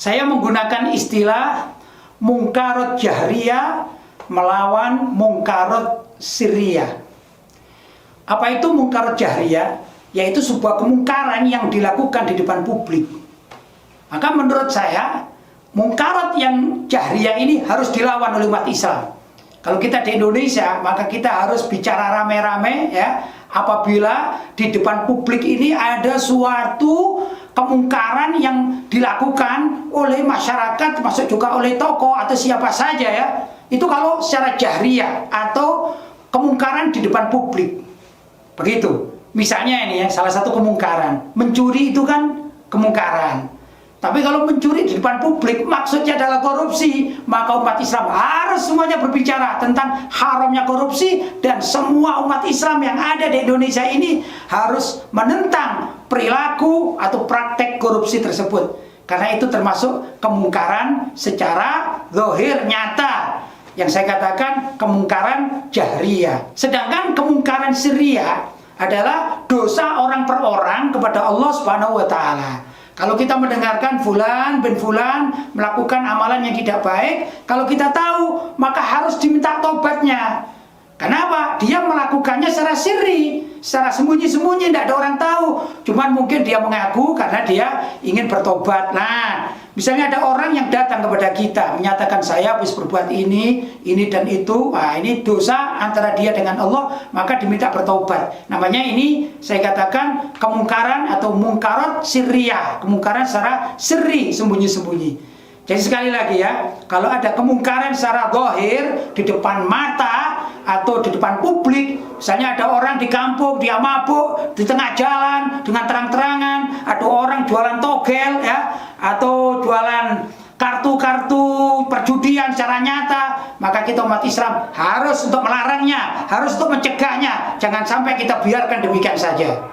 Saya menggunakan istilah mungkarot jahriyah melawan mungkarot sirriyah. Apa itu mungkarot jahriyah? Yaitu sebuah kemungkaran yang dilakukan di depan publik. Maka menurut saya, mungkarot yang jahriyah ini harus dilawan oleh umat Islam. Kalau kita di Indonesia, maka kita harus bicara rame-rame ya. Apabila di depan publik ini ada suatu kemungkaran yang dilakukan oleh masyarakat, termasuk juga oleh tokoh atau siapa saja ya. Itu kalau secara jahriyah atau kemungkaran di depan publik. Begitu. Misalnya ini ya, salah satu kemungkaran. Mencuri itu kan kemungkaran. Tapi kalau mencuri di depan publik maksudnya adalah korupsi, maka umat Islam harus semuanya berbicara tentang haramnya korupsi, dan semua umat Islam yang ada di Indonesia ini harus menentang perilaku atau praktek korupsi tersebut. Karena itu termasuk kemungkaran secara zahir nyata, yang saya katakan kemungkaran jahriyah. Sedangkan kemungkaran sirriyah adalah dosa orang per orang kepada Allah Subhanahu wa taala. Kalau kita mendengarkan fulan bin fulan melakukan amalan yang tidak baik, kalau kita tahu maka harus diminta tobatnya. Kenapa? Dia melakukannya secara sirri, secara sembunyi-sembunyi, tidak ada orang tahu. Cuman mungkin dia mengaku karena dia ingin bertobat. Nah, misalnya ada orang yang datang kepada kita menyatakan saya habis berbuat ini dan itu. Nah, ini dosa antara dia dengan Allah, maka diminta bertobat. Namanya ini saya katakan kemungkaran atau mungkarot sirriyah, kemungkaran secara sirri, sembunyi-sembunyi. Jadi sekali lagi ya, kalau ada kemungkaran secara zahir di depan mata atau di depan publik, misalnya ada orang di kampung dia mabuk di tengah jalan dengan terang-terangan, ada orang jualan togel ya, atau jualan kartu-kartu perjudian secara nyata, maka kita umat Islam harus untuk melarangnya, harus untuk mencegahnya. Jangan sampai kita biarkan demikian saja.